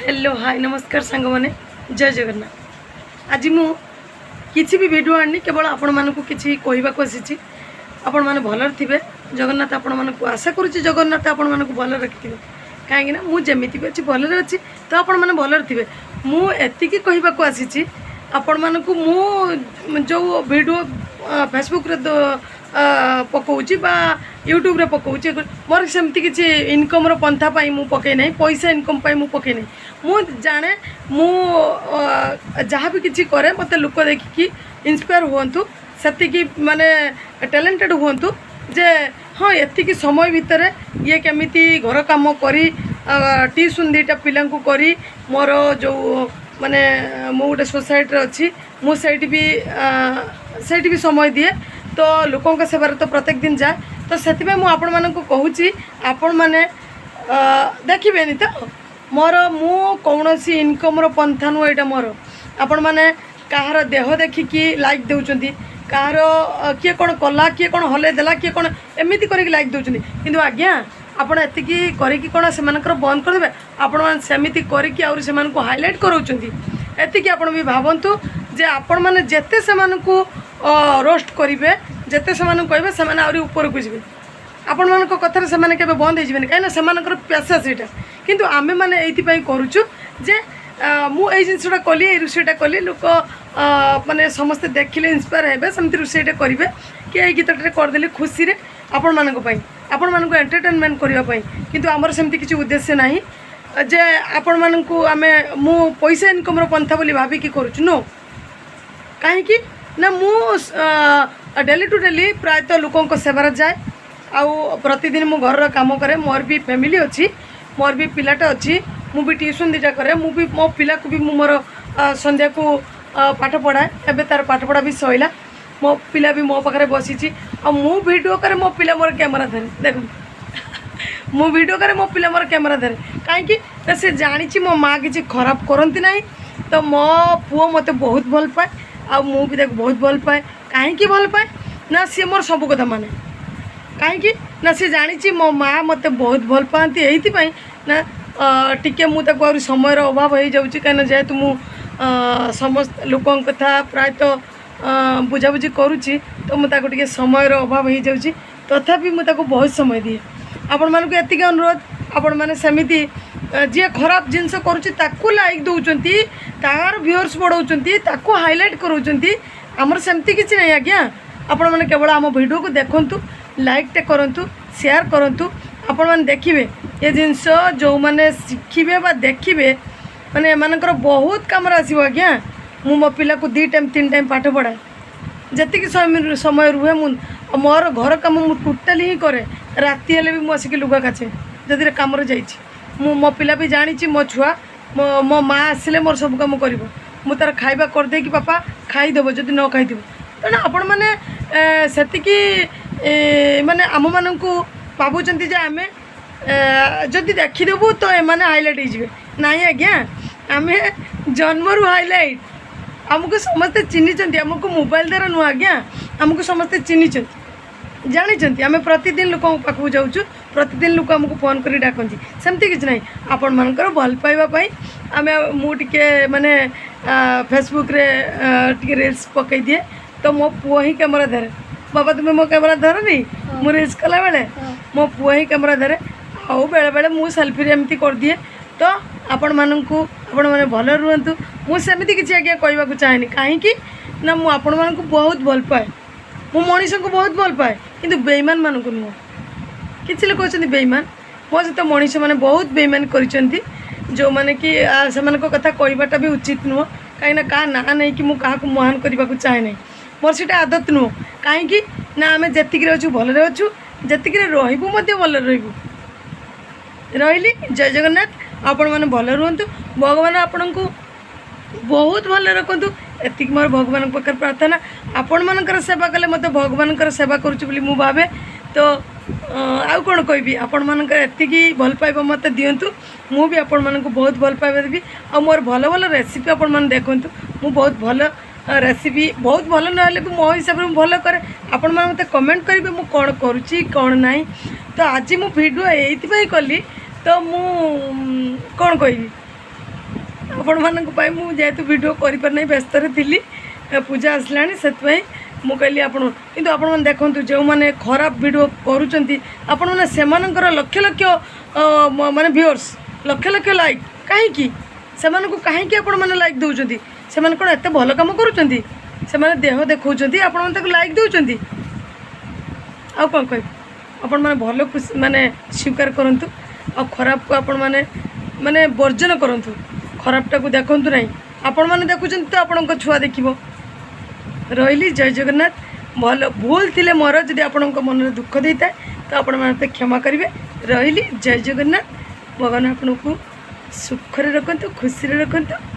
Hello hi नमस्कार सांग मैंने जय जगन्नाथ। आज मु किसी भी वीडियो आनी केवल आपण मानक किसी कहवाक आसी आपण मैंने भलर थे जगन्नाथ आपण मानक आशा करुच्ची जगन्नाथ आपण मानक भल रखि कहीं मुझे भी अच्छी भलर अच्छी तो आपण मैंने भलर थे मुझे कहवाक आसी आपण मानक मु जो वीडियो फेसबुक रे पकाउची बा यूट्यूब रे पकाउची मोर सेमती किसी इनकम रो पंथा पाई मु पके नहीं पैसा इनकम पाई मु पके नहीं मु जाने मु जहाँ भी किसी करे मत लोक देखिकी इंस्पायर हुंतु सेतिकी माने टैलेंटेड हुंतु जे हाँ एतिकी समय भितर ये केमिति घर काम करी ट्यूशन दीटा पिला करी मोर जो माने मु गोटे सोसाइटी अच्छी मु सेठी भी समय दिए तो लोकों का सेवार तो प्रत्येक दिन जाए तो से आपण मानक कहूँ आपण मैंने देखिए तो मोर मु कौन सी इनकम रो पंथा नुह यहाँ मोर आपण मैंने कहार देह देखिकी लाइक दौरान कहार किए कौन कला किए कौन हल देला किए कौन एमती कर लाइक दौरान किंतु आज्ञा आपण एतिकी करिकी कौन से बंद करदे आपण मैंने सेमिति करिकी आउरी से हाईलाइट कराउछंती एतिकी आपण भी भावंतु जे आपण मैंने जेते से रोस्ट करेंगे जिते से कहे से आहरी ऊपर को जी आपण मान कथार से बंद हो कहीं से पैसा से किंतु आमे मैंने ये करुचु जे मुझे जिनसा कली ये रोषेटा कली लोक माने समस्ते देखिले इंस्पायर हे सेमती रोषेटा करेंगे कि ये गीतटे करदेली खुशी रे आपण मानक एंटरटेनमेंट करने किंतु आमर सेमती किसी उद्देश्य ना जे आपण मानक आमे मु पैसा इनकम रो पंथा बोली भाविकी करुचु नो कहीं ना मु डेली टू डेली प्रायतः लोकों सेवार जाए आउ प्रतिदिन मु घर काम करे मोर भी फैमिली अच्छी मोर भी पिलाटा अच्छी मु भी ट्यूशन दीटा करे मु भी मो पिला को भी मु मोर संध्या को पाठ पढ़ाए एबे तार पाठ पढ़ा भी सईला मो पिला भी मो पाखे बसी आ मु वीडियो करे मो पिला मोर कैमरा धरे देख मु वीडियो करे मो पिला मोर कैमरा धरे कहीं से जानी मो माँ किसी खराब करती ना तो मो पुओ मत बहुत भल पाए आ मु भी बहुत भल पाए कहीं भल पाए ना सी मोर सब कथा माने कहीं ना सी जानी मो माँ मत बहुत भल पाती यही ना टिके मुझे समय अभाव हो जाऊँगी कहीं जेहेतु मु समस्त लोकों कथा प्रायतः बुझाबुझी करुच्ची तो मुझे समय अभाव हो जाऊँगी तथापि मुझे बहुत समय दिए आपण मानक एतिक अनुरोध आपण मैंने सेमिति जी खराब जिनस करुच्ची लाइक दौरान तार व्यूअर्स बढ़ाऊँच ताकू हाईलाइट कराऊँच आमर सेमती किसी ना आज्ञा आपण मैंने केवल आम वीडियो को देखु लाइकटे करूँ शेयर करूँ आपण मैंने देखिए ये जिनस जो मैंने शिखिबे बा देखिए माने एमानकर बहुत काम आसो आज्ञा मु मो पिला को 2 टाइम 3 टाइम पाठ पढ़ाए जी समय रुहे मोर घर कम मु टोटाली ही करे राति हेले भी मु आसिक लुगा काचे जदि कम जाइए मो पिला भी जानी मो छुआ मो माँ आसिले मोर सब कम कर मु तार खाइबा करदे कि पापा खाईदेव जदि न खाई तेना आपण मैंने से माने आम मान भावुंट जे आम जदि देखीदेबू तो एमाने हाईलाइट हो नाई आज्ञा आम जन्मरू हाईलाइट आमको समस्ते चिन्हिंट आमको मोबाइल द्वारा नुह आज्ञा आमको समस्ते चिन्हिंट जानी आम प्रतिदिन लोक पाखक जाऊँ प्रतिदिन लोक आमको फोन कर डाकती सेमती किसी ना आपण मानकर भल पाइबापी आम मुझे माने फेसबुक रे टी रिल्स पकई दिए तो मो पुओ ही कैमरा धरे बाबा तुम्हें मो कैमरा धर नहीं मु रिल्स कला बेले मो पुओ ही कैमरा धरे आउ बेले बेले मु सेल्फी एमती कर दिए तो आपण मानू आपण मैंने भल रुहतु मुझे किसी आज्ञा कहवाक चाहेनी कहीं ना मु आपण मानू बहुत भल पाए मु मनीष को बहुत भल पाए किंतु बेईमान मानक नुह किसी लोग कहते बेईमान मो सहित मनीष मैंने बहुत बेईमान कर जो मैंने कि से कथा कहवाटा भी उचित नुह कहीं क्या ना नहीं कि मुझे महान करने को चाहे नहीं मोर से आदत नुह कहीं ना आम जी अच्छु भलरे अच्छु जी रही रही जय जगन्नाथ आपण मैंने भल रुहतु भगवान आपण को बहुत भल रखु एतिक मोर भगवान पाखे प्रार्थना आपण मानकर सेवा कले मत भगवान सेवा करुच्ची बोली मु भावे तो आउ कौन कहबी आपण मानकर एतिकी भल पाइबा मत दिंतु मु भी आपण मानक बहुत भल पाइबा देवी आ मोर भल भल रेसिपी आपण मैंने देखु मु बहुत भल रेसिपी बहुत भल ना भी मो हिसाब से भल कै आपण मैंने मत कमेंट करेंगे मु कौन करुच्ची कौन ना तो आज मु वीडियो ये कली तो मु कौन कहबी आपण मानक पाई मु जेहेतु वीडियो करि पर नै व्यस्त रे थिली पूजा आसलानी सेत पई मु कहली आपण किंतु आपण मन देखंतु जे माने खराब वीडियो करूचंती आपण माने सेमानकर लक्ष लक्ष माने व्यूअर्स लक्ष लक्ष लाइक काहे की सेमान को काहे की आपण माने लाइक दउचंती सेमान कोन एते भलो काम करूचंती सेमाने देह देखौचंती आपण मन ताको लाइक दउचंती आ कोन कहि आपण माने भलो माने स्वीकार करंतु आ खराब को आपण माने माने वर्जन करंतु खराबटा को देखंतु नहीं आपण माने देखुचंती तो आपण को छुआ देखिबो रही जय जगन्नाथ भल भूल थिले मोर जदि आपण मन में दुख देता है तो आपण माने क्षमा करेंगे रही जय जगन्नाथ भगवान आपन को सुख रे रखंतु खुशी रे रखंतु।